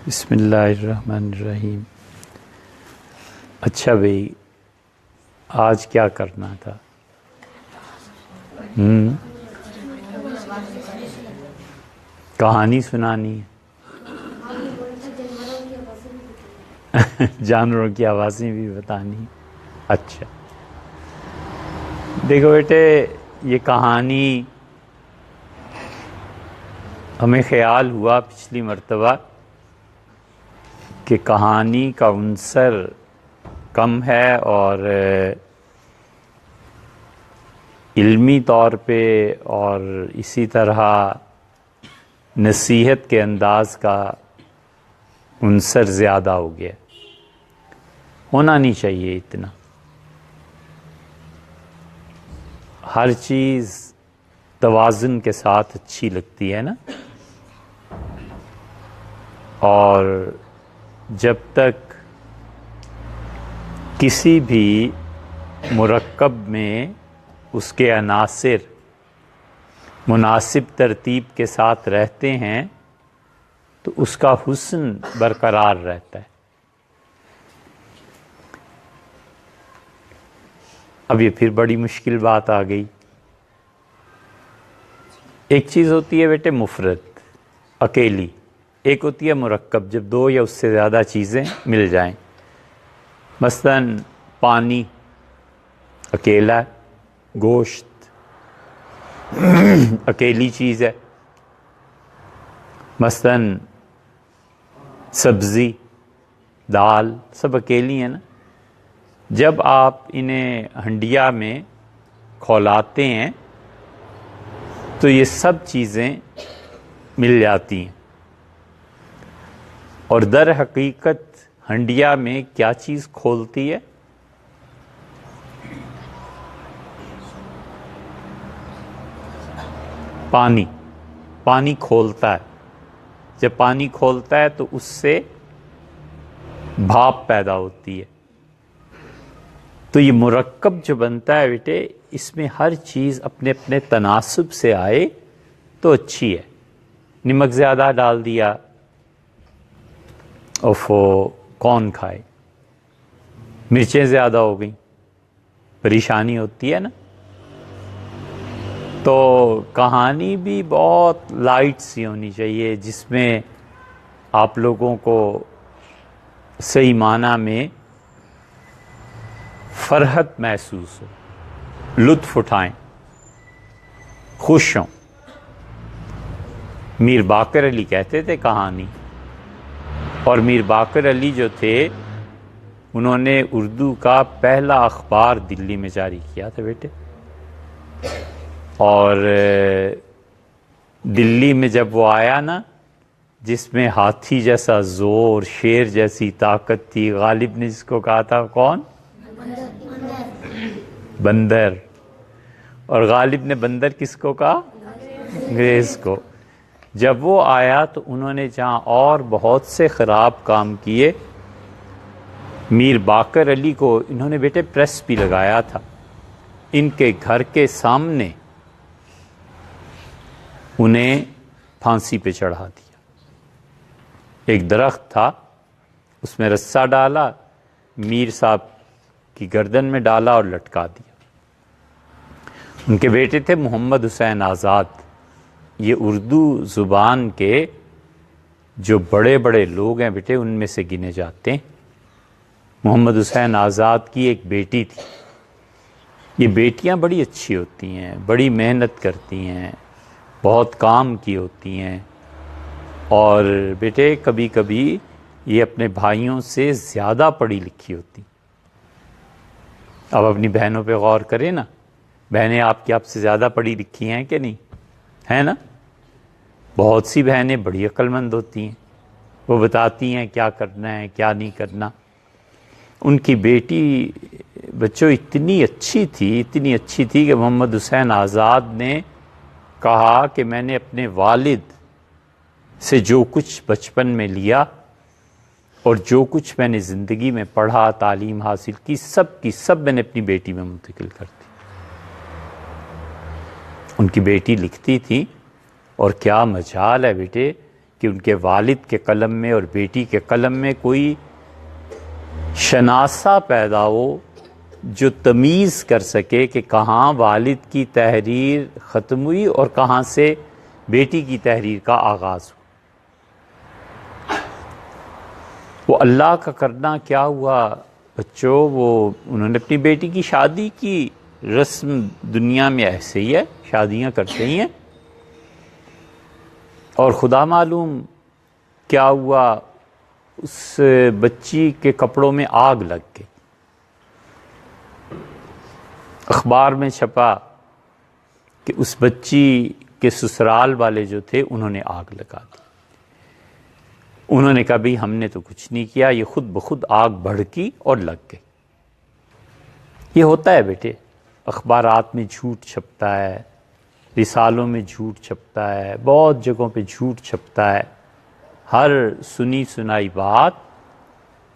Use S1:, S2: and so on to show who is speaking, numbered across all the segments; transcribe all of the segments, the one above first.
S1: بسم اللہ الرحمن الرحیم۔ اچھا بھائی، آج کیا کرنا تھا؟ کہانی سنانی ہے؟ جانوروں کی آوازیں بھی بتانی؟ اچھا دیکھو بیٹے، یہ کہانی ہمیں خیال ہوا پچھلی مرتبہ کہ کہانی کا عنصر کم ہے اور علمی طور پہ اور اسی طرح نصیحت کے انداز کا عنصر زیادہ ہو گیا۔ ہونا نہیں چاہیے اتنا۔ ہر چیز توازن کے ساتھ اچھی لگتی ہے نا، اور جب تک کسی بھی مرکب میں اس کے عناصر مناسب ترتیب کے ساتھ رہتے ہیں تو اس کا حسن برقرار رہتا ہے۔ اب یہ پھر بڑی مشکل بات آ گئی۔ ایک چیز ہوتی ہے بیٹے مفرد، اکیلی، ایک ہوتی ہے مرکب، جب دو یا اس سے زیادہ چیزیں مل جائیں۔ مثلاً پانی اکیلا ہے، گوشت اکیلی چیز ہے، مثلاً سبزی، دال، سب اکیلی ہیں نا۔ جب آپ انہیں ہنڈیا میں کھولاتے ہیں تو یہ سب چیزیں مل جاتی ہیں، اور در حقیقت ہنڈیا میں کیا چیز کھولتی ہے؟ پانی کھولتا ہے۔ جب پانی کھولتا ہے تو اس سے بھاپ پیدا ہوتی ہے۔ تو یہ مرکب جو بنتا ہے بیٹے، اس میں ہر چیز اپنے اپنے تناسب سے آئے تو اچھی ہے۔ نمک زیادہ ڈال دیا، اوفو کون کھائے؟ مرچیں زیادہ ہو گئیں، پریشانی ہوتی ہے نا۔ تو کہانی بھی بہت لائٹ سی ہونی چاہیے، جس میں آپ لوگوں کو صحیح معنی میں فرحت محسوس ہو، لطف اٹھائیں، خوش ہوں۔ میر باقر علی کہتے تھے کہانی، اور میر باقر علی جو تھے انہوں نے اردو کا پہلا اخبار دلی میں جاری کیا تھا بیٹے، اور دلی میں جب وہ آیا نا، جس میں ہاتھی جیسا زور، شیر جیسی طاقت تھی، غالب نے جس کو کہا تھا کون؟ بندر۔ اور غالب نے بندر کس کو کہا؟ انگریز کو۔ جب وہ آیا تو انہوں نے جہاں اور بہت سے خراب کام کیے، میر باقر علی کو انہوں نے بیٹے پریس بھی لگایا تھا۔ ان کے گھر کے سامنے انہیں پھانسی پہ چڑھا دیا۔ ایک درخت تھا، اس میں رسہ ڈالا، میر صاحب کی گردن میں ڈالا اور لٹکا دیا۔ ان کے بیٹے تھے محمد حسین آزاد۔ یہ اردو زبان کے جو بڑے بڑے لوگ ہیں بیٹے، ان میں سے گنے جاتے ہیں۔ محمد حسین آزاد کی ایک بیٹی تھی۔ یہ بیٹیاں بڑی اچھی ہوتی ہیں، بڑی محنت کرتی ہیں، بہت کام کی ہوتی ہیں، اور بیٹے کبھی کبھی یہ اپنے بھائیوں سے زیادہ پڑھی لکھی ہوتی۔ اب اپنی بہنوں پہ غور کریں نا، بہنیں آپ سے زیادہ پڑھی لکھی ہیں کہ نہیں؟ ہے نا؟ بہت سی بہنیں بڑی عقل مند ہوتی ہیں، وہ بتاتی ہیں کیا کرنا ہے کیا نہیں کرنا۔ ان کی بیٹی بچوں اتنی اچھی تھی کہ محمد حسین آزاد نے کہا کہ میں نے اپنے والد سے جو کچھ بچپن میں لیا اور جو کچھ میں نے زندگی میں پڑھا، تعلیم حاصل کی سب میں نے اپنی بیٹی میں منتقل کر دی۔ ان کی بیٹی لکھتی تھی، اور کیا مجال ہے بیٹے کہ کہ ان کے والد کے قلم میں اور بیٹی کے قلم میں کوئی شناسہ پیدا ہو جو تمیز کر سکے کہ کہاں والد کی تحریر ختم ہوئی اور کہاں سے بیٹی کی تحریر کا آغاز ہوا۔ وہ اللہ کا کرنا کیا ہوا بچوں، وہ انہوں نے اپنی بیٹی کی شادی کی، رسم دنیا میں ایسے ہی ہے، شادیاں کرتے ہی ہیں، اور خدا معلوم کیا ہوا، اس بچی کے کپڑوں میں آگ لگ گئی، اخبار میں چھپا کہ اس بچی کے سسرال والے جو تھے انہوں نے آگ لگا دی۔ انہوں نے کہا بھی ہم نے تو کچھ نہیں کیا، یہ خود بخود آگ بھڑکی اور لگ گئی۔ یہ ہوتا ہے بیٹے، اخبارات میں جھوٹ چھپتا ہے، رسالوں میں جھوٹ چھپتا ہے، بہت جگہوں پہ جھوٹ چھپتا ہے۔ ہر سنی سنائی بات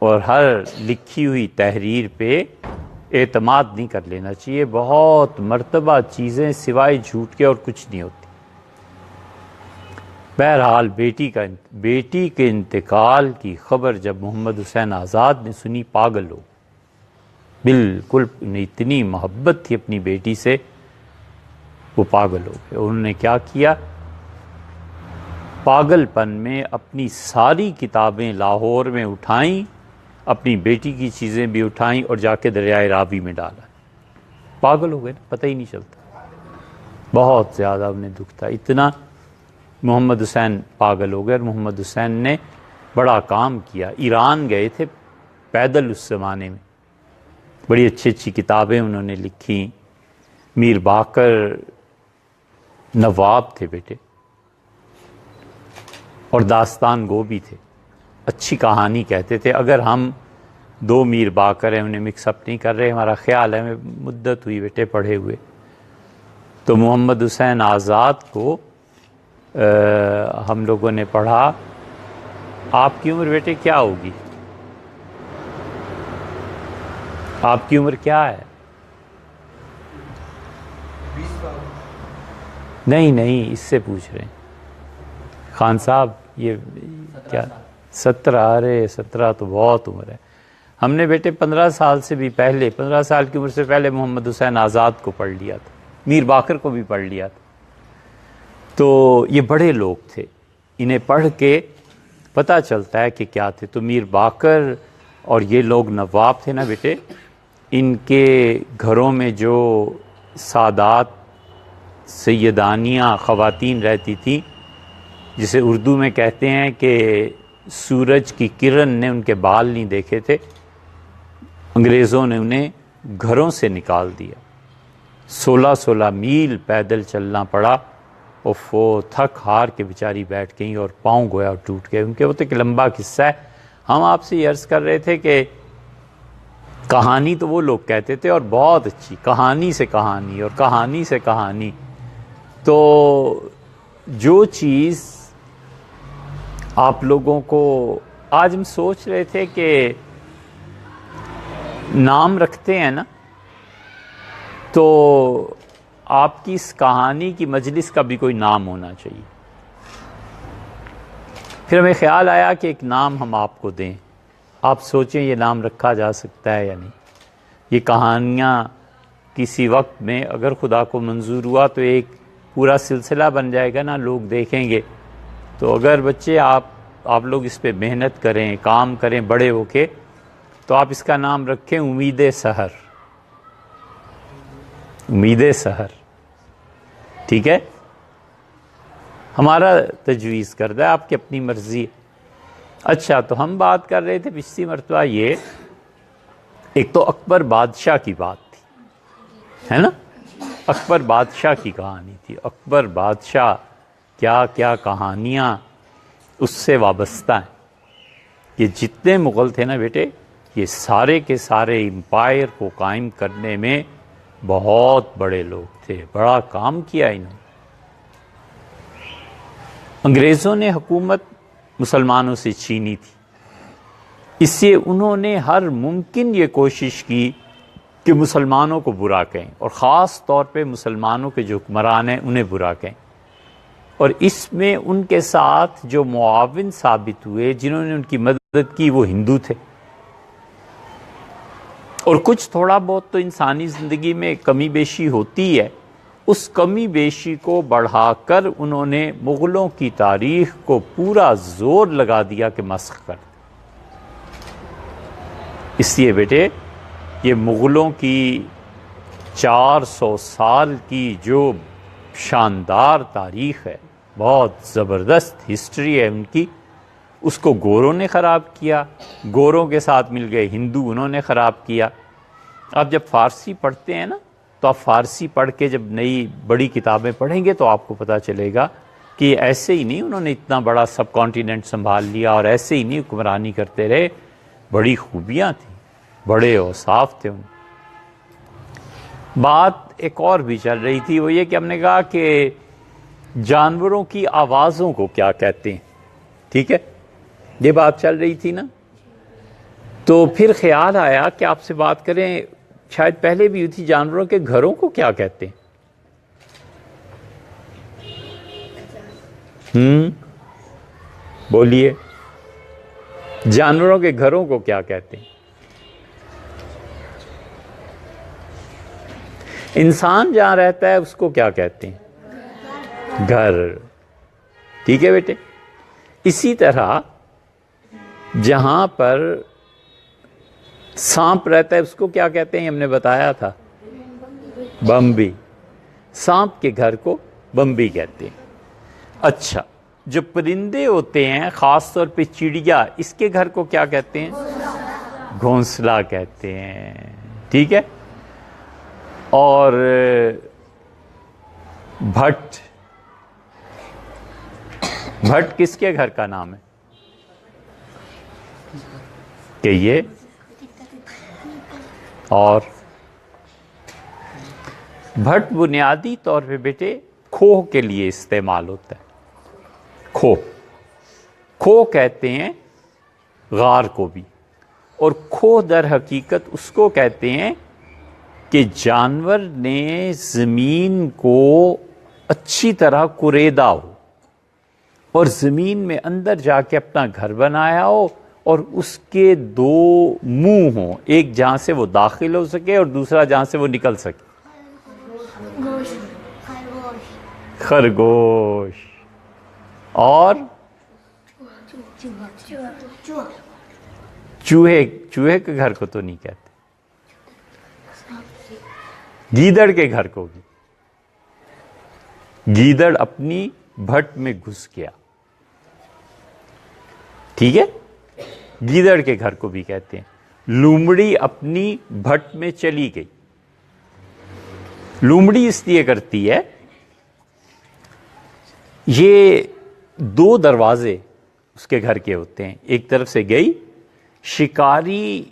S1: اور ہر لکھی ہوئی تحریر پہ اعتماد نہیں کر لینا چاہیے۔ بہت مرتبہ چیزیں سوائے جھوٹ کے اور کچھ نہیں ہوتی۔ بہرحال بیٹی کے انتقال کی خبر جب محمد حسین آزاد نے سنی، پاگل ہو، بالکل انہیں اتنی محبت تھی اپنی بیٹی سے، وہ پاگل ہو گئے۔ انہوں نے کیا کیا، پاگل پن میں اپنی ساری کتابیں لاہور میں اٹھائیں، اپنی بیٹی کی چیزیں بھی اٹھائیں اور جا کے دریائے راوی میں ڈالا۔ پاگل ہو گئے، پتہ ہی نہیں چلتا، بہت زیادہ انہیں دکھ تھا، اتنا محمد حسین پاگل ہو گئے۔ اور محمد حسین نے بڑا کام کیا، ایران گئے تھے پیدل اس زمانے میں، بڑی اچھی اچھی کتابیں انہوں نے لکھی۔ میر باقر نواب تھے بیٹے، اور داستان گو بھی تھے، اچھی کہانی کہتے تھے۔ اگر ہم دو میر باقر ہیں، انہیں مکس اپ نہیں کر رہے، ہمارا خیال ہے، مدت ہوئی بیٹے پڑھے ہوئے، تو محمد حسین آزاد کو ہم لوگوں نے پڑھا۔ آپ کی عمر بیٹے کیا ہوگی؟ آپ کی عمر کیا ہے؟ نہیں اس سے پوچھ رہے ہیں خان صاحب، یہ کیا 17؟ ارے 17 تو بہت عمر ہے۔ ہم نے بیٹے 15 سال سے بھی پہلے، 15 سال کی عمر سے پہلے محمد حسین آزاد کو پڑھ لیا تھا، میر باقر کو بھی پڑھ لیا تھا۔ تو یہ بڑے لوگ تھے، انہیں پڑھ کے پتہ چلتا ہے کہ کیا تھے۔ تو میر باقر اور یہ لوگ نواب تھے نا بیٹے، ان کے گھروں میں جو سادات سیدانیاں خواتین رہتی تھیں، جسے اردو میں کہتے ہیں کہ سورج کی کرن نے ان کے بال نہیں دیکھے تھے، انگریزوں نے انہیں گھروں سے نکال دیا، 16 میل پیدل چلنا پڑا، اور وہ تھک ہار کے بیچاری بیٹھ گئیں اور پاؤں گویا ٹوٹ گئے ان کے۔ وہ تو ایک لمبا قصہ ہے۔ ہم آپ سے یہ عرض کر رہے تھے کہ کہانی تو وہ لوگ کہتے تھے، اور بہت اچھی کہانی سے کہانی اور کہانی سے کہانی۔ تو جو چیز آپ لوگوں کو آج ہم سوچ رہے تھے کہ نام رکھتے ہیں نا، تو آپ کی اس کہانی کی مجلس کا بھی کوئی نام ہونا چاہیے۔ پھر ہمیں خیال آیا کہ ایک نام ہم آپ کو دیں، آپ سوچیں یہ نام رکھا جا سکتا ہے یا نہیں۔ یہ کہانیاں کسی وقت میں اگر خدا کو منظور ہوا تو ایک پورا سلسلہ بن جائے گا نا، لوگ دیکھیں گے۔ تو اگر بچے آپ لوگ اس پہ محنت کریں، کام کریں بڑے ہو کے، تو آپ اس کا نام رکھیں امید سحر، امید سحر، ٹھیک ہے؟ ہمارا تجویز کردہ ہے، آپ کی اپنی مرضی۔ اچھا، تو ہم بات کر رہے تھے پچھلی مرتبہ، یہ ایک تو اکبر بادشاہ کی بات تھی، ہے نا؟ اکبر بادشاہ کی کہانی تھی۔ اکبر بادشاہ کیا کیا کہانیاں اس سے وابستہ ہیں۔ یہ جتنے مغل تھے نا بیٹے، یہ سارے کے سارے امپائر کو قائم کرنے میں بہت بڑے لوگ تھے، بڑا کام کیا انہوں نے۔ انگریزوں نے حکومت مسلمانوں سے چھینی تھی، اس سے انہوں نے ہر ممکن یہ کوشش کی کہ مسلمانوں کو برا کہیں، اور خاص طور پہ مسلمانوں کے جو حکمران ہیں انہیں برا کہیں۔ اور اس میں ان کے ساتھ جو معاون ثابت ہوئے، جنہوں نے ان کی مدد کی، وہ ہندو تھے۔ اور کچھ تھوڑا بہت تو انسانی زندگی میں کمی بیشی ہوتی ہے، اس کمی بیشی کو بڑھا کر انہوں نے مغلوں کی تاریخ کو پورا زور لگا دیا کہ مسخ کر۔ اس لیے بیٹے یہ مغلوں کی 400 سال کی جو شاندار تاریخ ہے، بہت زبردست ہسٹری ہے ان کی، اس کو گوروں نے خراب کیا، گوروں کے ساتھ مل گئے ہندو، انہوں نے خراب کیا۔ آپ جب فارسی پڑھتے ہیں نا، تو آپ فارسی پڑھ کے جب نئی بڑی کتابیں پڑھیں گے تو آپ کو پتہ چلے گا کہ ایسے ہی نہیں انہوں نے اتنا بڑا سب کانٹیننٹ سنبھال لیا، اور ایسے ہی نہیں حکمرانی کرتے رہے، بڑی خوبیاں تھیں، بڑے اوصاف تھے ان۔ بات ایک اور بھی چل رہی تھی، وہ یہ کہ ہم نے کہا کہ جانوروں کی آوازوں کو کیا کہتے ہیں، ٹھیک ہے، یہ بات چل رہی تھی نا۔ تو پھر خیال آیا کہ آپ سے بات کریں، شاید پہلے بھی ہوئی تھی، جانوروں کے گھروں کو کیا کہتے ہیں؟ بولیے، جانوروں کے گھروں کو کیا کہتے ہیں؟ انسان جہاں رہتا ہے اس کو کیا کہتے ہیں؟ گھر، ٹھیک ہے بیٹے۔ اسی طرح جہاں پر سانپ رہتا ہے اس کو کیا کہتے ہیں؟ ہم نے بتایا تھا، بمبی۔ سانپ کے گھر کو بمبی کہتے ہیں۔ اچھا، جو پرندے ہوتے ہیں خاص طور پہ چڑیا، اس کے گھر کو کیا کہتے ہیں؟ گھونسلہ کہتے ہیں، ٹھیک ہے۔ اور بھٹ، بھٹ کس کے گھر کا نام ہے؟ کہ یہ اور بھٹ بنیادی طور پہ بیٹے کھوہ کے لیے استعمال ہوتا ہے۔ کھوہ کہتے ہیں غار کو بھی، اور کھوہ در حقیقت اس کو کہتے ہیں کہ جانور نے زمین کو اچھی طرح کریدا ہو اور زمین میں اندر جا کے اپنا گھر بنایا ہو، اور اس کے دو منہ ہوں، ایک جہاں سے وہ داخل ہو سکے اور دوسرا جہاں سے وہ نکل سکے۔ خرگوش اور چوہے کے گھر کو تو نہیں کہتے، گیدڑ کے گھر کو بھی۔ گیدڑ اپنی بھٹ میں گھس گیا، ٹھیک ہے، گیدڑ کے گھر کو بھی کہتے ہیں۔ لومڑی اپنی بھٹ میں چلی گئی۔ لومڑی اس لیے کرتی ہے، یہ دو دروازے اس کے گھر کے ہوتے ہیں، ایک طرف سے گئی، شکاری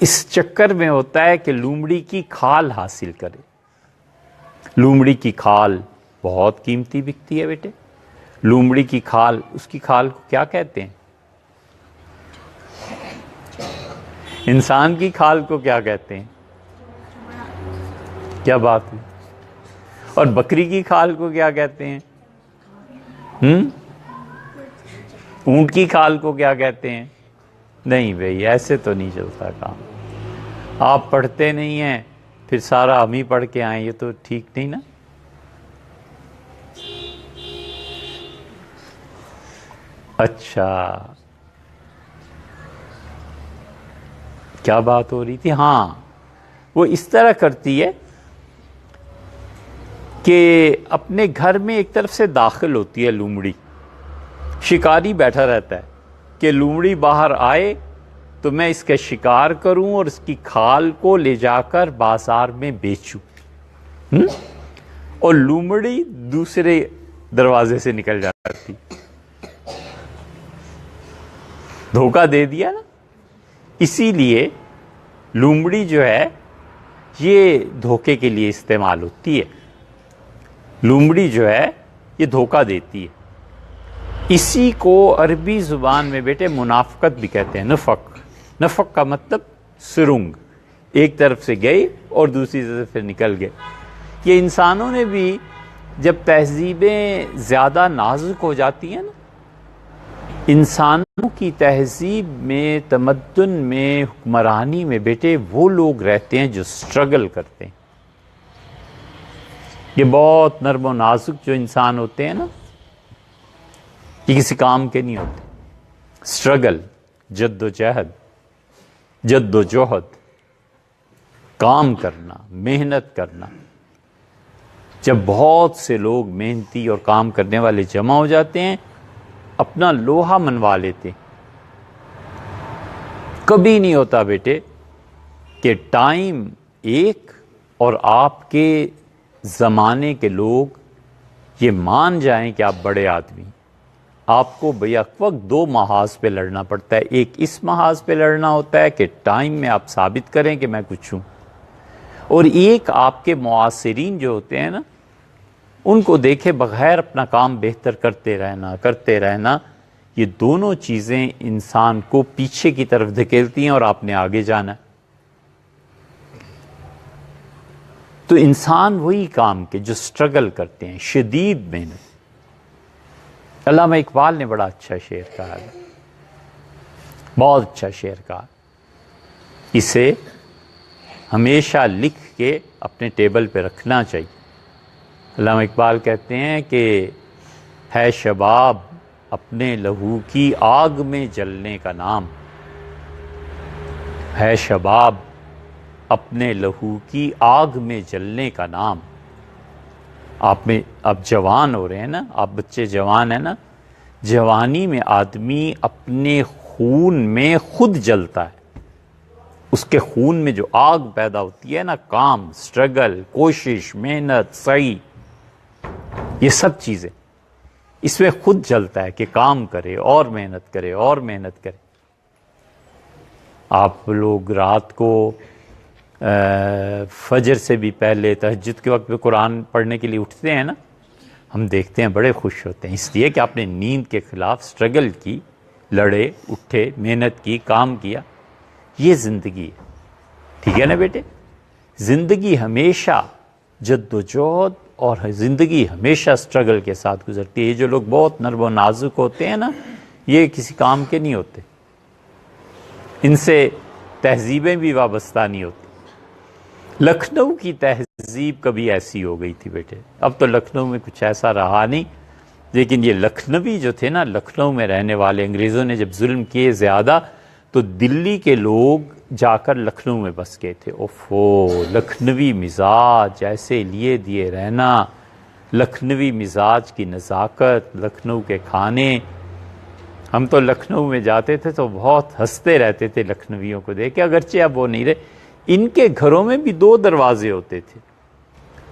S1: اس چکر میں ہوتا ہے کہ لومڑی کی کھال حاصل کرے۔ لومڑی کی کھال بہت قیمتی بکتی ہے بیٹے۔ لومڑی کی کھال، اس کی کھال کو کیا کہتے ہیں؟ انسان کی کھال کو کیا کہتے ہیں؟ کیا بات ہے؟ اور بکری کی کھال کو کیا کہتے ہیں؟ اونٹ کی کھال کو کیا کہتے ہیں؟ نہیں بھئی، ایسے تو نہیں چلتا کام۔ آپ پڑھتے نہیں ہیں، پھر سارا ہم ہی پڑھ کے آئیں، یہ تو ٹھیک نہیں نا۔ اچھا، کیا بات ہو رہی تھی؟ ہاں، وہ اس طرح کرتی ہے کہ اپنے گھر میں ایک طرف سے داخل ہوتی ہے لومڑی۔ شکاری بیٹھا رہتا ہے کہ لومڑی باہر آئے تو میں اس کا شکار کروں اور اس کی کھال کو لے جا کر بازار میں بیچوں، اور لومڑی دوسرے دروازے سے نکل جاتی۔ دھوکہ دے دیا نا۔ اسی لیے لومڑی جو ہے یہ دھوکے کے لیے استعمال ہوتی ہے۔ لومڑی جو ہے یہ دھوکہ دیتی ہے۔ اسی کو عربی زبان میں بیٹے منافقت بھی کہتے ہیں، نفق۔ نفق کا مطلب سرنگ، ایک طرف سے گئی اور دوسری طرف سے نکل گئے۔ یہ انسانوں نے بھی جب تہذیبیں زیادہ نازک ہو جاتی ہیں نا، انسانوں کی تہذیب میں، تمدن میں، حکمرانی میں بیٹے وہ لوگ رہتے ہیں جو سٹرگل کرتے ہیں۔ یہ بہت نرم و نازک جو انسان ہوتے ہیں نا، یہ کسی کام کے نہیں ہوتے۔ سٹرگل، جد و جہد، جد و جہد، کام کرنا، محنت کرنا۔ جب بہت سے لوگ محنتی اور کام کرنے والے جمع ہو جاتے ہیں، اپنا لوہا منوا لیتے، کبھی نہیں ہوتا بیٹے کہ ٹائم ایک اور آپ کے زمانے کے لوگ یہ مان جائیں کہ آپ بڑے آدمی۔ آپ کو بیک وقت دو محاذ پہ لڑنا پڑتا ہے۔ ایک اس محاذ پہ لڑنا ہوتا ہے کہ ٹائم میں آپ ثابت کریں کہ میں کچھ ہوں، اور ایک آپ کے معاصرین جو ہوتے ہیں نا، ان کو دیکھے بغیر اپنا کام بہتر کرتے رہنا۔ یہ دونوں چیزیں انسان کو پیچھے کی طرف دھکیلتی ہیں اور آپ نے آگے جانا ہے۔ تو انسان وہی کام کے جو سٹرگل کرتے ہیں، شدید محنت۔ علامہ اقبال نے بڑا اچھا شعر کہا ہے، بہت اچھا شعر کہا، اسے ہمیشہ لکھ کے اپنے ٹیبل پہ رکھنا چاہیے۔ علامہ اقبال کہتے ہیں کہ ہے شباب اپنے لہو کی آگ میں جلنے کا نام، ہے شباب اپنے لہو کی آگ میں جلنے کا نام۔ آپ میں اب جوان ہو رہے ہیں نا، آپ بچے جوان ہیں نا، جوانی میں آدمی اپنے خون میں خود جلتا ہے۔ اس کے خون میں جو آگ پیدا ہوتی ہے نا، کام، سٹرگل، کوشش، محنت، سعی، یہ سب چیزیں اس میں خود جلتا ہے کہ کام کرے اور محنت کرے اور محنت کرے۔ آپ لوگ رات کو فجر سے بھی پہلے تہجد کے وقت پہ قرآن پڑھنے کے لیے اٹھتے ہیں نا، ہم دیکھتے ہیں بڑے خوش ہوتے ہیں، اس لیے کہ آپ نے نیند کے خلاف سٹرگل کی، لڑے، اٹھے، محنت کی، کام کیا۔ یہ زندگی ہے، ٹھیک ہے نا بیٹے؟ زندگی ہمیشہ جد و جہد اور زندگی ہمیشہ سٹرگل کے ساتھ گزرتی ہے۔ یہ جو لوگ بہت نرم و نازک ہوتے ہیں نا، یہ کسی کام کے نہیں ہوتے، ان سے تہذیبیں بھی وابستہ نہیں ہوتی۔ لکھنؤ کی تہذیب کبھی ایسی ہو گئی تھی بیٹے، اب تو لکھنؤ میں کچھ ایسا رہا نہیں، لیکن یہ لکھنوی جو تھے نا، لکھنؤ میں رہنے والے، انگریزوں نے جب ظلم کیے زیادہ تو دلی کے لوگ جا کر لکھنؤ میں بس گئے تھے۔ اوفو، لکھنوی مزاج ایسے لیے دیے رہنا، لکھنوی مزاج کی نزاکت، لکھنؤ کے کھانے۔ ہم تو لکھنؤ میں جاتے تھے تو بہت ہنستے رہتے تھے لکھنویوں کو دیکھ کے، اگرچہ اب وہ نہیں رہے۔ ان کے گھروں میں بھی دو دروازے ہوتے تھے،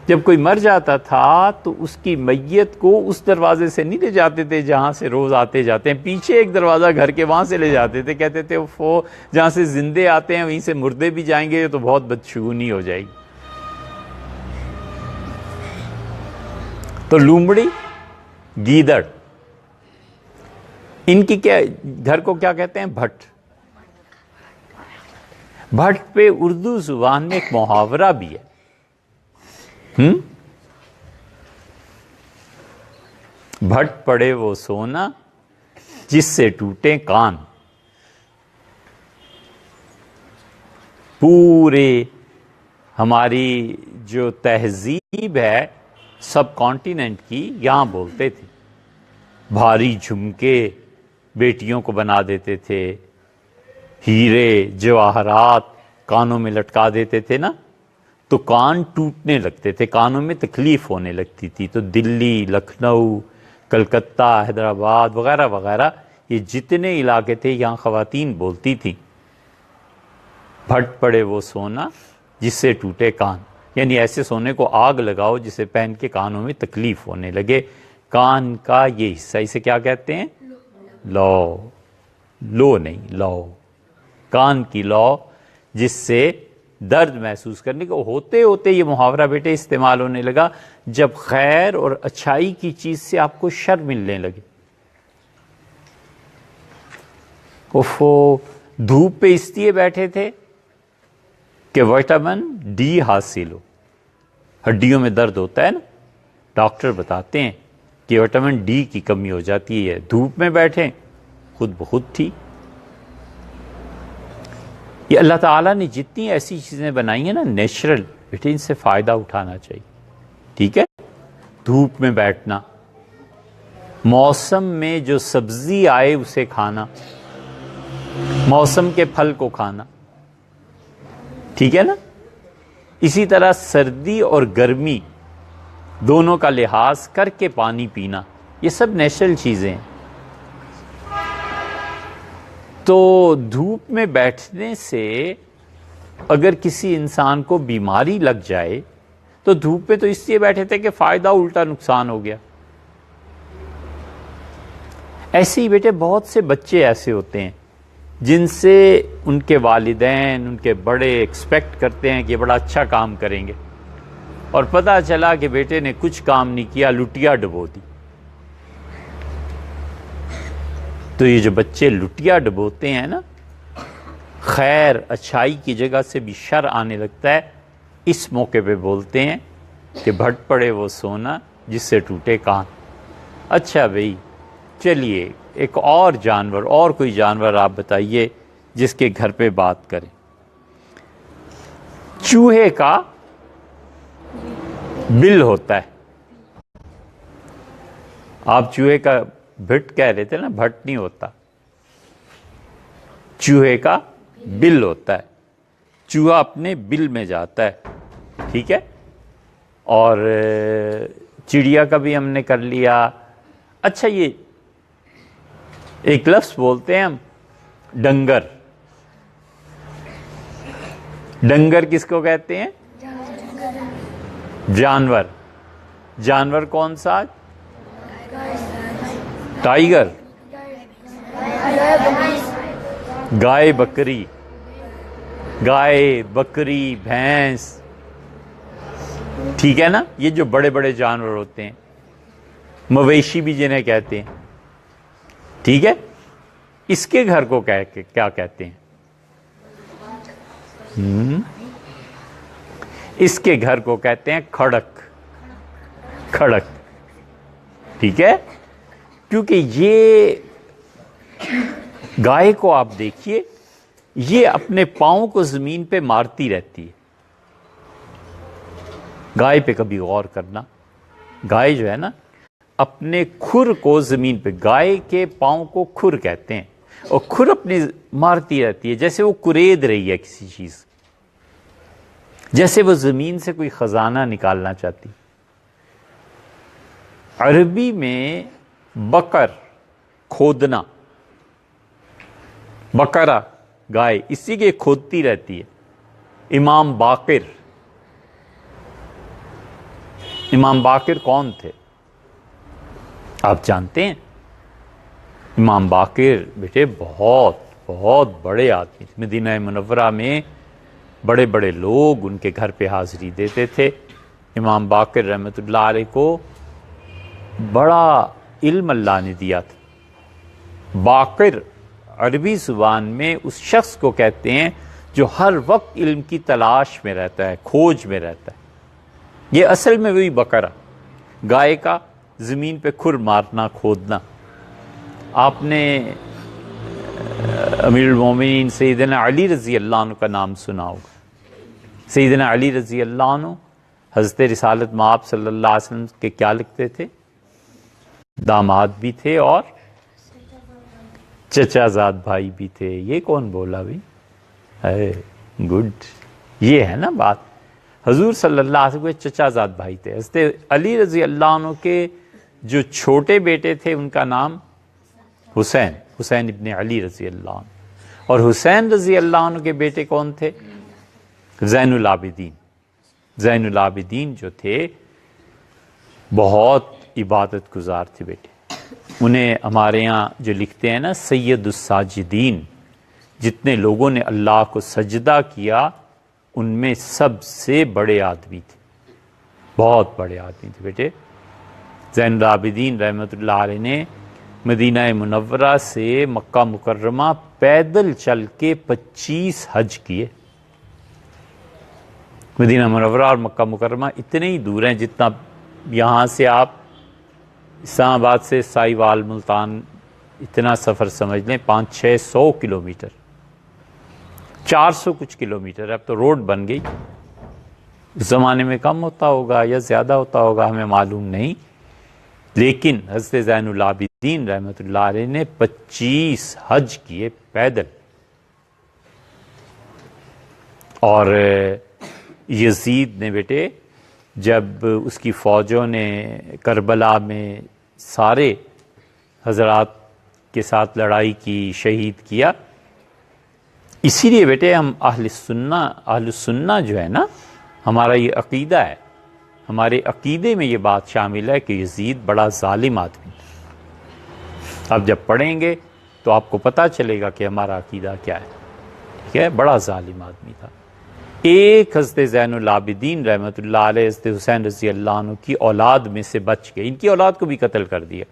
S1: جب کوئی مر جاتا تھا تو اس کی میت کو اس دروازے سے نہیں لے جاتے تھے جہاں سے روز آتے جاتے ہیں، پیچھے ایک دروازہ گھر کے وہاں سے لے جاتے تھے، کہتے تھے وہ جہاں سے زندے آتے ہیں وہیں سے مردے بھی جائیں گے تو بہت بدشگونی ہو جائے گی۔ تو لومڑی، گیدڑ، ان کی کیا گھر کو کیا کہتے ہیں؟ بھٹ۔ بھٹ پہ اردو زبان میں ایک محاورہ بھی ہے، بھٹ پڑے وہ سونا جس سے ٹوٹے کان۔ پورے ہماری جو تہذیب ہے سب کانٹیننٹ کی، یہاں بولتے تھے، بھاری جھمکے بیٹیوں کو بنا دیتے تھے، ہیرے جواہرات کانوں میں لٹکا دیتے تھے نا، تو کان ٹوٹنے لگتے تھے، کانوں میں تکلیف ہونے لگتی تھی۔ تو دلی، لکھنؤ، کلکتہ، حیدرآباد وغیرہ وغیرہ، یہ جتنے علاقے تھے یہاں خواتین بولتی تھیں، بھٹ پڑے وہ سونا جس سے ٹوٹے کان، یعنی ایسے سونے کو آگ لگاؤ جسے پہن کے کانوں میں تکلیف ہونے لگے۔ کان کا یہ حصہ، اسے کیا کہتے ہیں؟ لو، لو نہیں، لو، کان کی لو، جس سے درد محسوس کرنے کو ہوتے ہوتے یہ محاورہ بیٹے استعمال ہونے لگا جب خیر اور اچھائی کی چیز سے آپ کو شر ملنے لگے۔ اوفو، دھوپ پہ اس لیے بیٹھے تھے کہ وٹامن ڈی حاصل ہو، ہڈیوں میں درد ہوتا ہے نا، ڈاکٹر بتاتے ہیں کہ وٹامن ڈی کی کمی ہو جاتی ہے، دھوپ میں بیٹھیں خود بخود تھی۔ یہ اللہ تعالیٰ نے جتنی ایسی چیزیں بنائی ہیں نا نیچرل، بیٹے ان سے فائدہ اٹھانا چاہیے، ٹھیک ہے؟ دھوپ میں بیٹھنا، موسم میں جو سبزی آئے اسے کھانا، موسم کے پھل کو کھانا، ٹھیک ہے نا؟ اسی طرح سردی اور گرمی دونوں کا لحاظ کر کے پانی پینا، یہ سب نیچرل چیزیں ہیں۔ تو دھوپ میں بیٹھنے سے اگر کسی انسان کو بیماری لگ جائے تو دھوپ پہ تو اس لیے بیٹھے تھے کہ فائدہ الٹا نقصان ہو گیا۔ ایسے ہی بیٹے بہت سے بچے ایسے ہوتے ہیں جن سے ان کے والدین، ان کے بڑے ایکسپیکٹ کرتے ہیں کہ یہ بڑا اچھا کام کریں گے، اور پتہ چلا کہ بیٹے نے کچھ کام نہیں کیا، لٹیا ڈبو دی۔ تو یہ جو بچے لٹیا ڈبوتے ہیں نا، خیر اچھائی کی جگہ سے بھی شر آنے لگتا ہے۔ اس موقع پہ بولتے ہیں کہ بھٹ پڑے وہ سونا جس سے ٹوٹے کان۔ اچھا بھئی چلیے ایک اور جانور، اور کوئی جانور آپ بتائیے جس کے گھر پہ بات کریں۔ چوہے کا بل ہوتا ہے، آپ چوہے کا بھٹ کہہ رہے تھے نا، بھٹ نہیں ہوتا، چوہے کا بل ہوتا ہے، چوہا اپنے بل میں جاتا ہے، ٹھیک ہے؟ اور چڑیا کا بھی ہم نے کر لیا۔ اچھا یہ ایک لفظ بولتے ہیں ہم، ڈنگر۔ ڈنگر کس کو کہتے ہیں؟ جانور۔ جانور کون سا؟ ٹائیگر، گائے بکری، گائے بکری بھینس، ٹھیک ہے نا؟ یہ جو بڑے بڑے جانور ہوتے ہیں، مویشی بھی جنہیں کہتے ہیں، ٹھیک ہے؟ اس کے گھر کو کیا کہتے ہیں؟ اس کے گھر کو کہتے ہیں کھڑک۔ کھڑک، ٹھیک ہے؟ کیونکہ یہ گائے کو آپ دیکھیے، یہ اپنے پاؤں کو زمین پہ مارتی رہتی ہے۔ گائے پہ کبھی غور کرنا، گائے جو ہے نا اپنے کھر کو زمین پہ، گائے کے پاؤں کو کھر کہتے ہیں، اور کھر اپنی مارتی رہتی ہے جیسے وہ کرید رہی ہے کسی چیز، جیسے وہ زمین سے کوئی خزانہ نکالنا چاہتی۔ عربی میں بکر، کھودنا، بکرا گائے، اسی کے کھودتی رہتی ہے۔ امام باقر، امام باقر کون تھے آپ جانتے ہیں؟ امام باقر بیٹے بہت بہت بڑے آدمی تھے۔ مدینہ منورہ میں بڑے بڑے لوگ ان کے گھر پہ حاضری دیتے تھے۔ امام باقر رحمۃ اللہ علیہ کو بڑا علم اللہ نے دیا تھا۔ باقر عربی زبان میں اس شخص کو کہتے ہیں جو ہر وقت علم کی تلاش میں رہتا ہے، کھوج میں رہتا ہے۔ یہ اصل میں وہی بکرا، گائے کا زمین پہ کھر مارنا، کھودنا۔ آپ نے امیر المومنین سیدنا علی رضی اللہ عنہ کا نام سنا ہوگا۔ سیدنا علی رضی اللہ عنہ حضرت رسالت مآب صلی اللہ علیہ وسلم کے کیا لگتے تھے؟ داماد بھی تھے اور چچا زاد بھائی بھی تھے۔ یہ کون بولا بھی؟ گڈ، یہ ہے نا بات۔ حضور صلی اللہ علیہ وسلم کے چچا زاد بھائی تھے۔ حضرت علی رضی اللہ عنہ کے جو چھوٹے بیٹے تھے ان کا نام حسین، حسین ابن علی رضی اللہ عنہ، اور حسین رضی اللہ عنہ کے بیٹے کون تھے؟ زین العابدین۔ زین العابدین جو تھے بہت عبادت گزار تھے بیٹے۔ انہیں ہمارے ہاں جو لکھتے ہیں نا سید الساجدین، جتنے لوگوں نے اللہ کو سجدہ کیا ان میں سب سے بڑے آدمی تھے، بہت بڑے آدمی تھے بیٹے۔ زین العابدین رحمۃ اللہ علیہ نے مدینہ منورہ سے مکہ مکرمہ پیدل چل کے 25 حج کیے۔ مدینہ منورہ اور مکہ مکرمہ اتنے ہی دور ہیں جتنا یہاں سے آپ اسلام آباد سے سائیوال ملتان اتنا سفر سمجھ لیں 500-600 کلومیٹر، 400 کچھ کلومیٹر، اب تو روڈ بن گئی، اس زمانے میں کم ہوتا ہوگا یا زیادہ ہوتا ہوگا ہمیں معلوم نہیں، لیکن حضرت زین العابدین رحمۃ اللہ علیہ نے 25 حج کیے پیدل۔ اور یزید نے بیٹے جب اس کی فوجوں نے کربلا میں سارے حضرات کے ساتھ لڑائی کی، شہید کیا، اسی لیے بیٹے ہم اہل سنہ جو ہے نا، ہمارا یہ عقیدہ ہے، ہمارے عقیدے میں یہ بات شامل ہے کہ یزید بڑا ظالم آدمی تھا۔ اب جب پڑھیں گے تو آپ کو پتہ چلے گا کہ ہمارا عقیدہ کیا ہے، ٹھیک ہے؟ بڑا ظالم آدمی تھا۔ ایک حضرت زین العابدین رحمۃ اللہ علیہ حضرت حسین رضی اللہ عنہ کی اولاد میں سے بچ گئے، ان کی اولاد کو بھی قتل کر دیا۔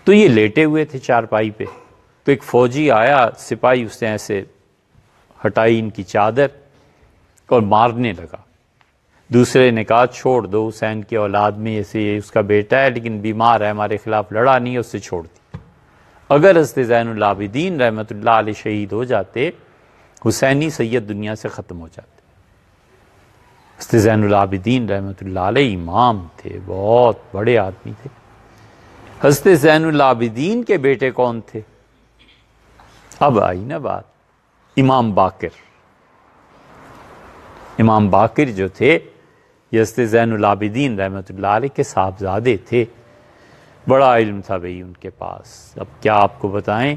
S1: تو یہ لیٹے ہوئے تھے چارپائی پہ، تو ایک فوجی آیا، سپاہی، اس نے ایسے ہٹائی ان کی چادر اور مارنے لگا۔ دوسرے نے کہا چھوڑ دو، حسین کی اولاد میں ایسے یہ اس کا بیٹا ہے لیکن بیمار ہے، ہمارے خلاف لڑا نہیں ہے، اس سے چھوڑ دی۔ اگر حضرت زین العابدین رحمۃ اللہ علیہ شہید ہو جاتے، حسینی سید دنیا سے ختم ہو جاتے۔ حضرت زین العابدین رحمۃ اللہ علیہ امام تھے، بہت بڑے آدمی تھے۔ حضرت زین العابدین کے بیٹے کون تھے؟ اب آئی نا بات، امام باقر۔ امام باقر جو تھے یہ حضرت زین العابدین رحمۃ اللہ علیہ کے صاحبزادے تھے، بڑا علم تھا بھئی ان کے پاس۔ اب کیا آپ کو بتائیں،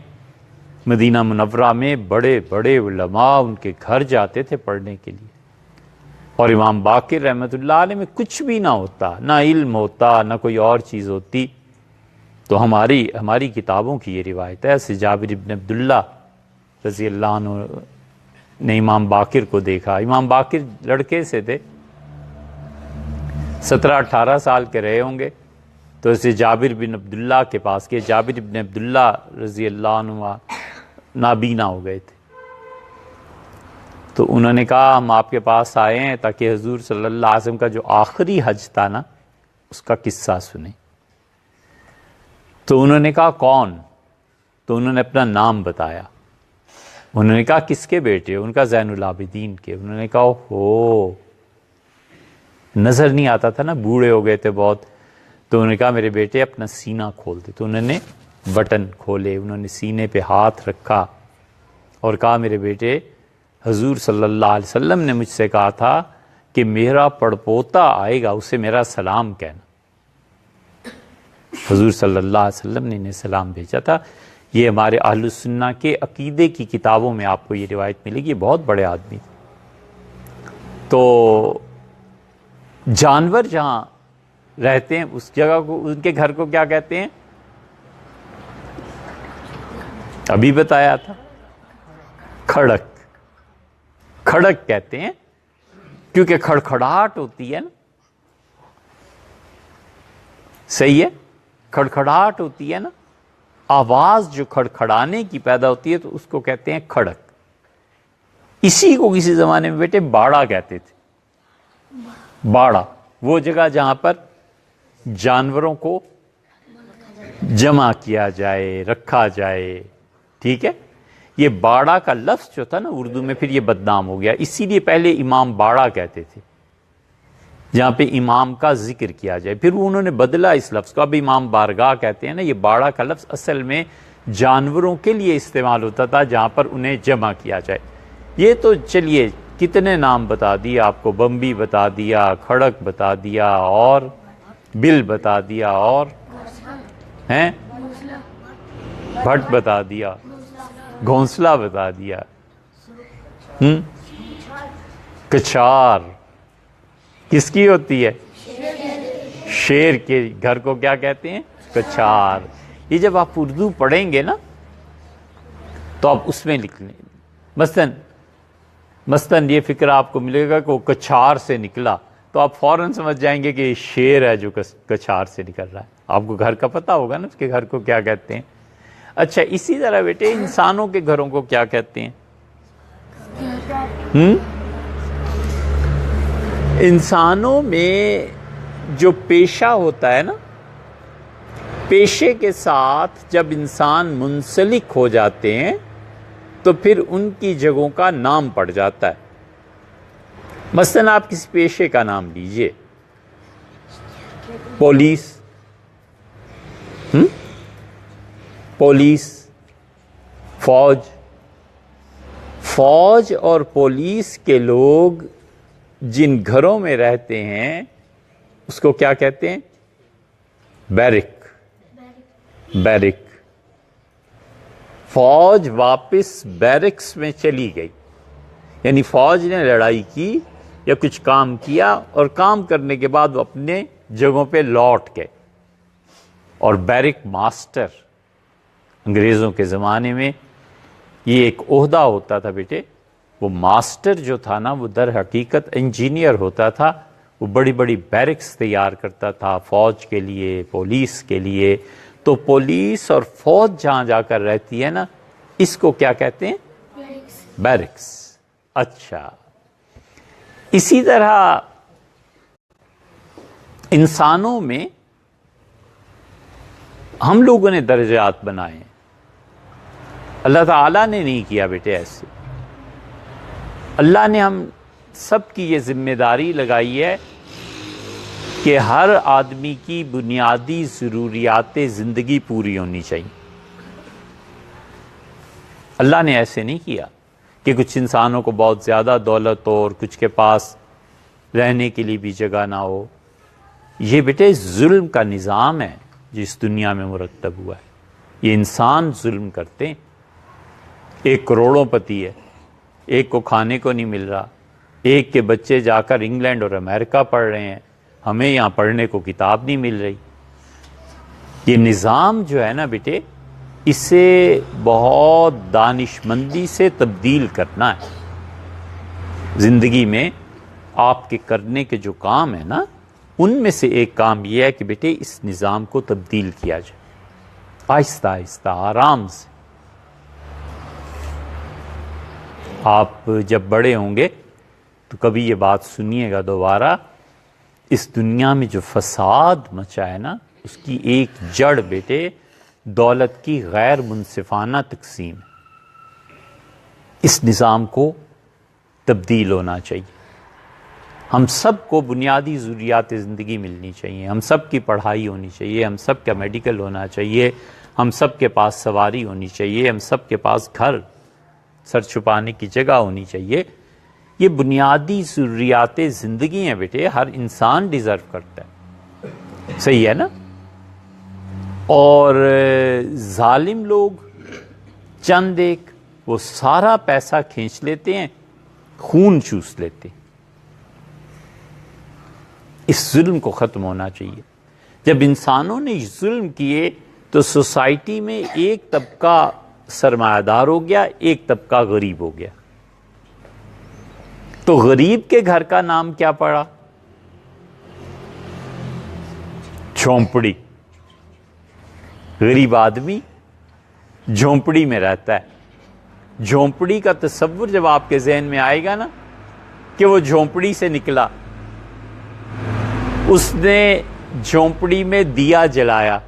S1: مدینہ منورہ میں بڑے بڑے علماء ان کے گھر جاتے تھے پڑھنے کے لیے، اور امام باقر رحمۃ اللہ علیہ میں کچھ بھی نہ ہوتا، نہ علم ہوتا، نہ کوئی اور چیز ہوتی۔ تو ہماری کتابوں کی یہ روایت ہے، سے جابر بن عبداللہ رضی اللہ عنہ نے امام باقر کو دیکھا۔ امام باقر لڑکے سے تھے، 17-18 سال کے رہے ہوں گے، تو اسے جابر بن عبداللہ کے پاس گئے۔ جابر بن عبداللہ رضی اللہ عنہ نابینا ہو گئے تھے، تو انہوں نے کہا ہم آپ کے پاس آئے ہیں تاکہ حضور صلی اللہ علیہ وسلم کا جو آخری حج تھا نا اس کا قصہ سنیں۔ تو انہوں نے کہا کون؟ تو انہوں نے اپنا نام بتایا۔ انہوں نے کہا کس کے بیٹے؟ ان کا زین العابدین کے۔ انہوں نے کہا ہو، نظر نہیں آتا تھا نا، بوڑھے ہو گئے تھے بہت۔ تو انہوں نے کہا میرے بیٹے اپنا سینہ کھول دے۔ تو انہوں نے بٹن کھولے، انہوں نے سینے پہ ہاتھ رکھا اور کہا میرے بیٹے، حضور صلی اللہ علیہ وسلم نے مجھ سے کہا تھا کہ میرا پڑپوتا آئے گا، اسے میرا سلام کہنا۔ حضور صلی اللہ علیہ وسلم نے انہیں سلام بھیجا تھا۔ یہ ہمارے اہل السنہ کے عقیدے کی کتابوں میں آپ کو یہ روایت ملے گی، یہ بہت بڑے آدمی تھے۔ تو جانور جہاں رہتے ہیں اس جگہ کو، ان کے گھر کو کیا کہتے ہیں؟ ابھی بتایا تھا، کھڑک۔ کھڑک کہتے ہیں کیونکہ کھڑکھڑاہٹ ہوتی ہے نا، صحیح ہے، کھڑکھڑاہٹ ہوتی ہے نا، آواز جو کھڑکھڑانے کی پیدا ہوتی ہے تو اس کو کہتے ہیں کھڑک۔ اسی کو کسی زمانے میں بیٹے باڑا کہتے تھے۔ باڑا وہ جگہ جہاں پر جانوروں کو جمع کیا جائے، رکھا جائے، ٹھیک ہے۔ یہ باڑا کا لفظ جو تھا نا اردو میں پھر یہ بدنام ہو گیا، اسی لیے پہلے امام باڑا کہتے تھے جہاں پہ امام کا ذکر کیا جائے، پھر انہوں نے بدلا اس لفظ کو، اب امام بارگاہ کہتے ہیں نا۔ یہ باڑا کا لفظ اصل میں جانوروں کے لیے استعمال ہوتا تھا جہاں پر انہیں جمع کیا جائے۔ یہ تو چلیے کتنے نام بتا دیے آپ کو، بمبی بتا دیا، کھڑک بتا دیا، اور بل بتا دیا، اور ہیں بھٹ بتا دیا، گھونسلہ بتا دیا، کچھار کس کی ہوتی ہے؟ شیر کے گھر کو کیا کہتے ہیں؟ کچھار۔ یہ جب آپ اردو پڑھیں گے نا تو آپ اس میں لکھ لیں، مثلاً یہ فکر آپ کو ملے گا کہ وہ کچھار سے نکلا، تو آپ فوراً سمجھ جائیں گے کہ یہ شیر ہے جو کچھار سے نکل رہا ہے۔ آپ کو گھر کا پتہ ہوگا نا اس کے گھر کو کیا کہتے ہیں۔ اچھا اسی طرح بیٹے انسانوں کے گھروں کو کیا کہتے ہیں؟ انسانوں میں جو پیشہ ہوتا ہے نا، پیشے کے ساتھ جب انسان منسلک ہو جاتے ہیں تو پھر ان کی جگہوں کا نام پڑ جاتا ہے۔ مثلاً آپ کسی پیشے کا نام لیجئے، پولیس، پولیس، فوج اور پولیس کے لوگ جن گھروں میں رہتے ہیں اس کو کیا کہتے ہیں؟ بیرک۔ فوج واپس بیرکس میں چلی گئی، یعنی فوج نے لڑائی کی یا کچھ کام کیا اور کام کرنے کے بعد وہ اپنے جگہوں پہ لوٹ گئے۔ اور بیرک ماسٹر، انگریزوں کے زمانے میں یہ ایک عہدہ ہوتا تھا بیٹے، وہ ماسٹر جو تھا نا وہ در حقیقت انجینئر ہوتا تھا، وہ بڑی بڑی بیرکس تیار کرتا تھا فوج کے لیے، پولیس کے لیے۔ تو پولیس اور فوج جہاں جا کر رہتی ہے نا، اس کو کیا کہتے ہیں؟ بیرکس۔ اچھا، اسی طرح انسانوں میں ہم لوگوں نے درجات بنائے ہیں، اللہ تعالیٰ نے نہیں کیا بیٹے ایسے۔ اللہ نے ہم سب کی یہ ذمہ داری لگائی ہے کہ ہر آدمی کی بنیادی ضروریات زندگی پوری ہونی چاہیے۔ اللہ نے ایسے نہیں کیا کہ کچھ انسانوں کو بہت زیادہ دولت ہو اور کچھ کے پاس رہنے کے لیے بھی جگہ نہ ہو۔ یہ بیٹے ظلم کا نظام ہے جس دنیا میں مرتب ہوا ہے، یہ انسان ظلم کرتے ہیں۔ ایک کروڑوں پتی ہے، ایک کو کھانے کو نہیں مل رہا، ایک کے بچے جا کر انگلینڈ اور امریکہ پڑھ رہے ہیں، ہمیں یہاں پڑھنے کو کتاب نہیں مل رہی۔ یہ نظام جو ہے نا بیٹے، اسے بہت دانش مندی سے تبدیل کرنا ہے۔ زندگی میں آپ کے کرنے کے جو کام ہیں نا، ان میں سے ایک کام یہ ہے کہ بیٹے اس نظام کو تبدیل کیا جائے، آہستہ آہستہ، آرام سے۔ آپ جب بڑے ہوں گے تو کبھی یہ بات سنیے گا دوبارہ، اس دنیا میں جو فساد مچا ہے نا، اس کی ایک جڑ بیٹے دولت کی غیر منصفانہ تقسیم ہے۔ اس نظام کو تبدیل ہونا چاہیے۔ ہم سب کو بنیادی ضروریات زندگی ملنی چاہیے، ہم سب کی پڑھائی ہونی چاہیے، ہم سب کا میڈیکل ہونا چاہیے، ہم سب کے پاس سواری ہونی چاہیے، ہم سب کے پاس گھر، سر چھپانے کی جگہ ہونی چاہیے۔ یہ بنیادی ضروریات زندگی ہیں بیٹے، ہر انسان ڈیزرو کرتا ہے، صحیح ہے نا؟ اور ظالم لوگ چند ایک وہ سارا پیسہ کھینچ لیتے ہیں، خون چوس لیتے ہیں۔ اس ظلم کو ختم ہونا چاہیے۔ جب انسانوں نے ظلم کیے تو سوسائٹی میں ایک طبقہ سرمایہ دار ہو گیا، ایک طبقہ غریب ہو گیا۔ تو غریب کے گھر کا نام کیا پڑا؟ جھونپڑی۔ غریب آدمی جھونپڑی میں رہتا ہے۔ جھونپڑی کا تصور جب آپ کے ذہن میں آئے گا نا کہ وہ جھونپڑی سے نکلا، اس نے جھونپڑی میں دیا جلایا،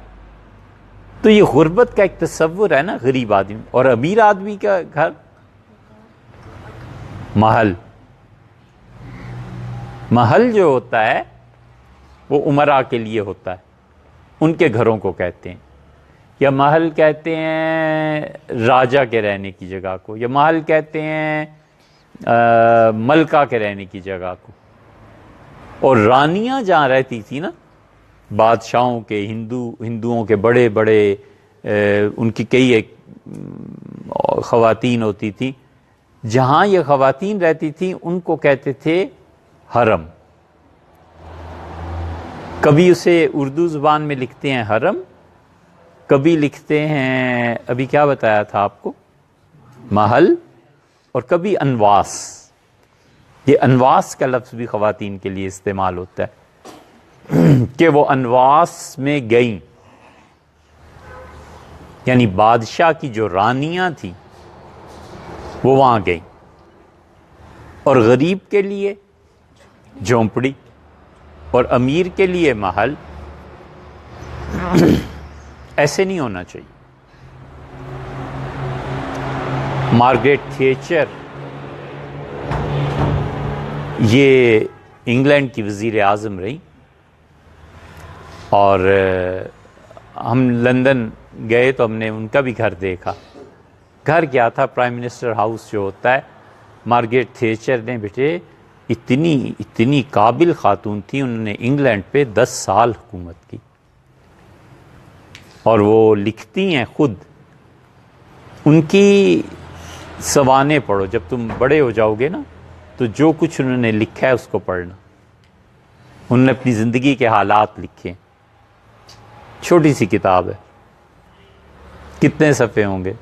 S1: تو یہ غربت کا ایک تصور ہے نا غریب آدمی۔ اور امیر آدمی کا گھر محل۔ محل جو ہوتا ہے وہ امراء کے لیے ہوتا ہے، ان کے گھروں کو کہتے ہیں، یا محل کہتے ہیں راجا کے رہنے کی جگہ کو، یا محل کہتے ہیں ملکہ کے رہنے کی جگہ کو۔ اور رانیاں جہاں رہتی تھی نا، بادشاہوں کے، ہندوؤں کے بڑے بڑے ان کی کئی ایک خواتین ہوتی تھی، جہاں یہ خواتین رہتی تھیں ان کو کہتے تھے حرم۔ کبھی اسے اردو زبان میں لکھتے ہیں حرم، کبھی لکھتے ہیں، ابھی کیا بتایا تھا آپ کو، محل، اور کبھی انواس۔ یہ انواس کا لفظ بھی خواتین کے لیے استعمال ہوتا ہے کہ وہ انواس میں گئیں، یعنی بادشاہ کی جو رانیاں تھیں وہ وہاں گئیں۔ اور غریب کے لیے جھونپڑی، اور امیر کے لیے محل، ایسے نہیں ہونا چاہیے۔ مارگریٹ تھیچر یہ انگلینڈ کی وزیر اعظم رہی، اور ہم لندن گئے تو ہم نے ان کا بھی گھر دیکھا۔ گھر کیا تھا؟ پرائم منسٹر ہاؤس جو ہوتا ہے۔ مارگریٹ تھیچر نے بیٹے اتنی قابل خاتون تھی، انہوں نے انگلینڈ پہ 10 سال حکومت کی، اور وہ لکھتی ہیں خود، ان کی سوانح پڑھو، جب تم بڑے ہو جاؤ گے نا تو جو کچھ انہوں نے لکھا ہے اس کو پڑھنا۔ انہوں نے اپنی زندگی کے حالات لکھے، چھوٹی سی کتاب ہے، کتنے صفحے ہوں گے؟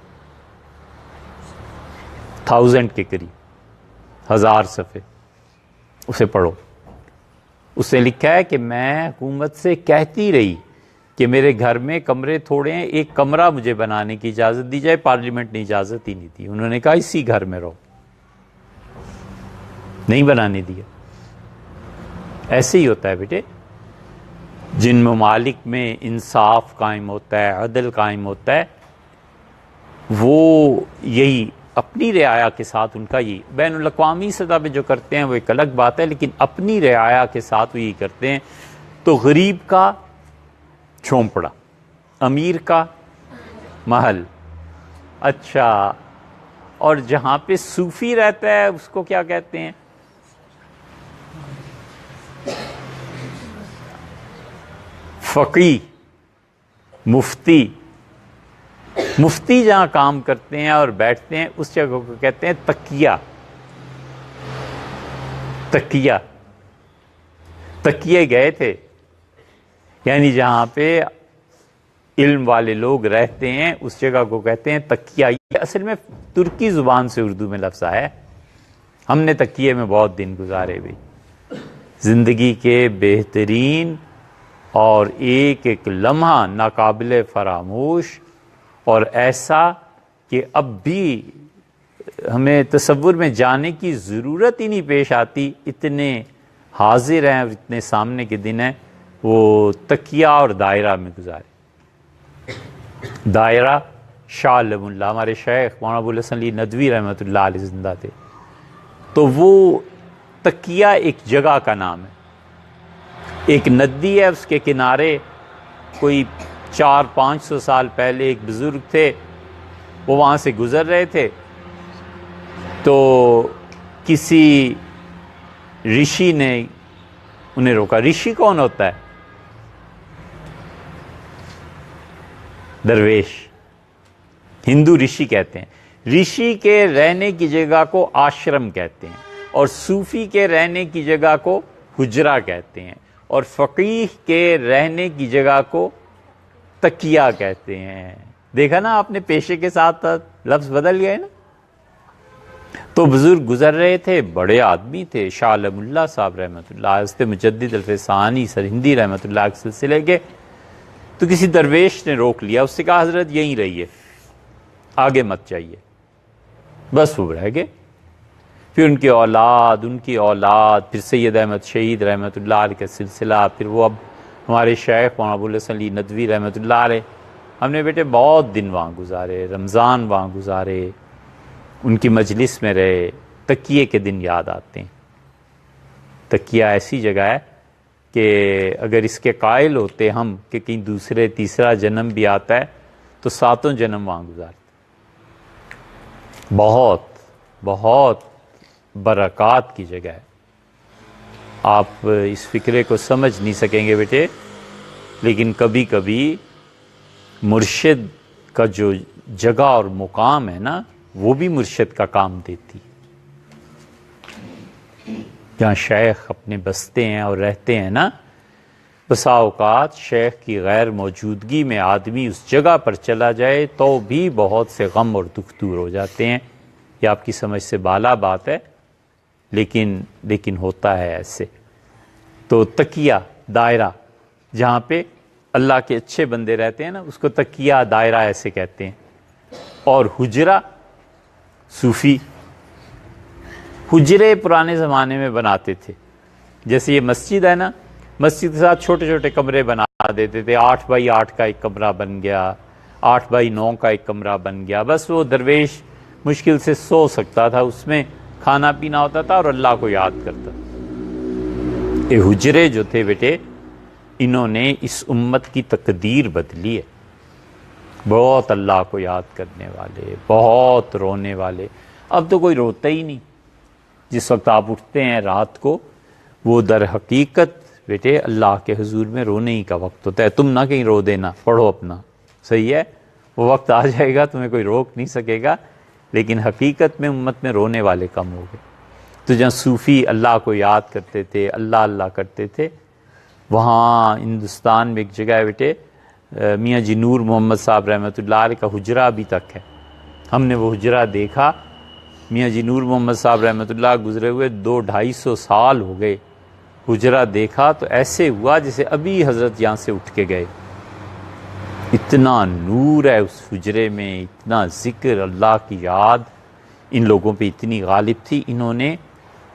S1: 1000 کے قریب، 1000 صفحے، اسے پڑھو۔ اس نے لکھا ہے کہ میں حکومت سے کہتی رہی کہ میرے گھر میں کمرے تھوڑے ہیں، ایک کمرہ مجھے بنانے کی اجازت دی جائے، پارلیمنٹ نے اجازت ہی نہیں دی، انہوں نے کہا اسی گھر میں رہو، نہیں بنانے دیا۔ ایسے ہی ہوتا ہے بیٹے، جن ممالک میں انصاف قائم ہوتا ہے، عدل قائم ہوتا ہے، وہ یہی اپنی رعایا کے ساتھ، ان کا یہ بین الاقوامی سطح پہ جو کرتے ہیں وہ ایک الگ بات ہے، لیکن اپنی رعایا کے ساتھ وہ یہی کرتے ہیں۔ تو غریب کا جھونپڑا، امیر کا محل، اچھا، اور جہاں پہ صوفی رہتا ہے اس کو کیا کہتے ہیں؟ فقیہ، مفتی۔ مفتی جہاں کام کرتے ہیں اور بیٹھتے ہیں اس جگہ کو کہتے ہیں تکیہ۔ تکیہ، تکیے گئے تھے، یعنی جہاں پہ علم والے لوگ رہتے ہیں اس جگہ کو کہتے ہیں تکیہ۔ یہ اصل میں ترکی زبان سے اردو میں لفظ آیا ہے۔ ہم نے تکیے میں بہت دن گزارے بھی، زندگی کے بہترین اور ایک ایک لمحہ ناقابل فراموش، اور ایسا کہ اب بھی ہمیں تصور میں جانے کی ضرورت ہی نہیں پیش آتی، اتنے حاضر ہیں اور اتنے سامنے کے دن ہیں، وہ تکیہ اور دائرہ میں گزارے۔ دائرہ شاہ علم اللہ، ہمارے شیخ مولانا ابو الحسن علی ندوی رحمۃ اللہ علیہ زندہ تھے، تو وہ تکیہ ایک جگہ کا نام ہے، ایک ندی ہے، اس کے کنارے کوئی 400-500 سال پہلے ایک بزرگ تھے، وہ وہاں سے گزر رہے تھے، تو کسی رشی نے انہیں روکا۔ رشی کون ہوتا ہے؟ درویش، ہندو رشی کہتے ہیں۔ رشی کے رہنے کی جگہ کو آشرم کہتے ہیں، اور صوفی کے رہنے کی جگہ کو حجرہ کہتے ہیں، اور فقیہ کے رہنے کی جگہ کو تکیہ کہتے ہیں۔ دیکھا نا آپ نے، پیشے کے ساتھ لفظ بدل گئے نا۔ تو بزرگ گزر رہے تھے، بڑے آدمی تھے، شاہ علم اللہ صاحب رحمۃ اللہ، حضرت مجدد الفسانی سرہندی رحمۃ اللہ کے سلسلے کے، تو کسی درویش نے روک لیا، اس سے کہا حضرت یہیں رہیے، آگے مت جائیے، بس وہ رہ گئے۔ پھر ان کی اولاد، پھر سید احمد شہید رحمۃ اللہ علیہ کا سلسلہ، پھر وہ اب ہمارے شیخ مولانا ابو الحسن علی ندوی رحمۃ اللہ علیہ۔ ہم نے بیٹے بہت دن وہاں گزارے، رمضان وہاں گزارے، ان کی مجلس میں رہے۔ تکیے کے دن یاد آتے ہیں۔ تکیہ ایسی جگہ ہے کہ اگر اس کے قائل ہوتے ہم کہ کہیں دوسرے تیسرا جنم بھی آتا ہے تو 7 جنم وہاں گزارتے۔ بہت بہت برکات کی جگہ ہے، آپ اس فکرے کو سمجھ نہیں سکیں گے بیٹے، لیکن کبھی کبھی مرشد کا جو جگہ اور مقام ہے نا، وہ بھی مرشد کا کام دیتی ہے۔ جہاں شیخ اپنے بستے ہیں اور رہتے ہیں نا، بسا اوقات شیخ کی غیر موجودگی میں آدمی اس جگہ پر چلا جائے تو بھی بہت سے غم اور دکھ دور ہو جاتے ہیں۔ یہ آپ کی سمجھ سے بالا بات ہے، لیکن ہوتا ہے ایسے۔ تو تکیہ، دائرہ، جہاں پہ اللہ کے اچھے بندے رہتے ہیں نا، اس کو تکیہ دائرہ ایسے کہتے ہیں۔ اور حجرہ، صوفی حجرے پرانے زمانے میں بناتے تھے، جیسے یہ مسجد ہے نا، مسجد کے ساتھ چھوٹے چھوٹے کمرے بنا دیتے تھے، 8x8 کا ایک کمرہ بن گیا، 8x9 کا ایک کمرہ بن گیا، بس وہ درویش مشکل سے سو سکتا تھا، اس میں کھانا پینا ہوتا تھا اور اللہ کو یاد کرتا تھا۔ یہ حجرے جو تھے بیٹے، انہوں نے اس امت کی تقدیر بدلی ہے۔ بہت اللہ کو یاد کرنے والے، بہت رونے والے، اب تو کوئی روتا ہی نہیں۔ جس وقت آپ اٹھتے ہیں رات کو، وہ در حقیقت بیٹے اللہ کے حضور میں رونے ہی کا وقت ہوتا ہے۔ تم نہ کہیں رو دینا، پڑھو اپنا، صحیح ہے، وہ وقت آ جائے گا، تمہیں کوئی روک نہیں سکے گا، لیکن حقیقت میں امت میں رونے والے کم ہو گئے۔ تو جہاں صوفی اللہ کو یاد کرتے تھے، اللہ اللہ کرتے تھے، وہاں ہندوستان میں ایک جگہ ہے بیٹے، میاں جی نور محمد صاحب رحمۃ اللہ علیہ کا حجرہ ابھی تک ہے۔ ہم نے وہ حجرہ دیکھا، میاں جی نور محمد صاحب رحمۃ اللہ گزرے ہوئے 200-250 سال ہو گئے، حجرہ دیکھا تو ایسے ہوا جیسے ابھی حضرت یہاں سے اٹھ کے گئے۔ اتنا نور ہے اس حجرے میں، اتنا ذکر، اللہ کی یاد ان لوگوں پہ اتنی غالب تھی، انہوں نے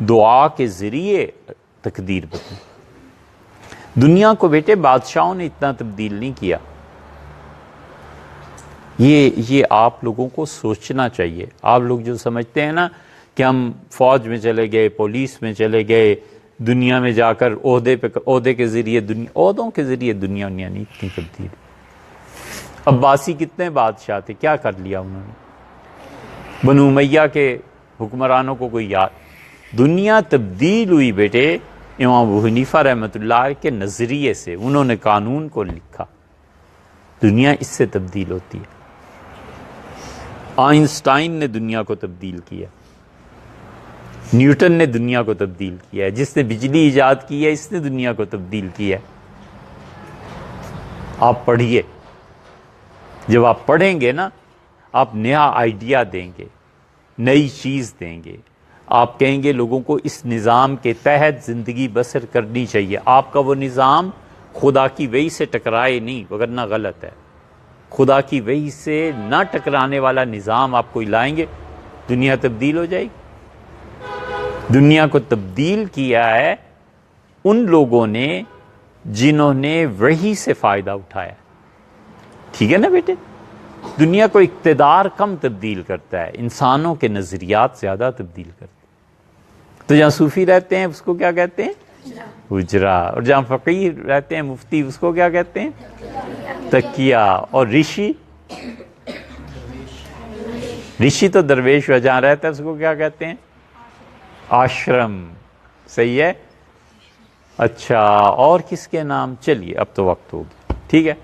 S1: دعا کے ذریعے تقدیر بدلی۔ دنیا کو بیٹے بادشاہوں نے اتنا تبدیل نہیں کیا، یہ آپ لوگوں کو سوچنا چاہیے۔ آپ لوگ جو سمجھتے ہیں نا کہ ہم فوج میں چلے گئے، پولیس میں چلے گئے، دنیا میں جا کر عہدے کے ذریعے عہدوں کے ذریعے دنیا نہیں اتنی تبدیل۔ عباسی کتنے بادشاہ تھے، کیا کر لیا انہوں نے؟ بنو امیہ کے حکمرانوں کو کوئی یاد؟ دنیا تبدیل ہوئی بیٹے امام ابو حنیفہ رحمۃ اللہ علیہ کے نظریے سے، انہوں نے قانون کو لکھا، دنیا اس سے تبدیل ہوتی ہے۔ آئنسٹائن نے دنیا کو تبدیل کیا، نیوٹن نے دنیا کو تبدیل کیا ہے، جس نے بجلی ایجاد کی ہے اس نے دنیا کو تبدیل کیا ہے۔ آپ پڑھیے، جب آپ پڑھیں گے نا، آپ نیا آئیڈیا دیں گے، نئی چیز دیں گے، آپ کہیں گے لوگوں کو اس نظام کے تحت زندگی بسر کرنی چاہیے۔ آپ کا وہ نظام خدا کی وحی سے ٹکرائے نہیں، وگرنہ غلط ہے۔ خدا کی وحی سے نہ ٹکرانے والا نظام آپ کوئی لائیں گے، دنیا تبدیل ہو جائے گی۔ دنیا کو تبدیل کیا ہے ان لوگوں نے جنہوں نے وحی سے فائدہ اٹھایا، ٹھیک ہے نا بیٹے؟ دنیا کو اقتدار کم تبدیل کرتا ہے، انسانوں کے نظریات زیادہ تبدیل کرتے ہیں۔ تو جہاں صوفی رہتے ہیں اس کو کیا کہتے ہیں؟ حجرہ۔ اور جہاں فقیر رہتے ہیں، مفتی، اس کو کیا کہتے ہیں؟ تکیہ۔ اور رشی تو درویش ہے، جہاں رہتا ہے اس کو کیا کہتے ہیں؟ آشرم۔ صحیح ہے؟ اچھا، اور کس کے نام؟ چلیے اب تو وقت ہو گیا، ٹھیک ہے۔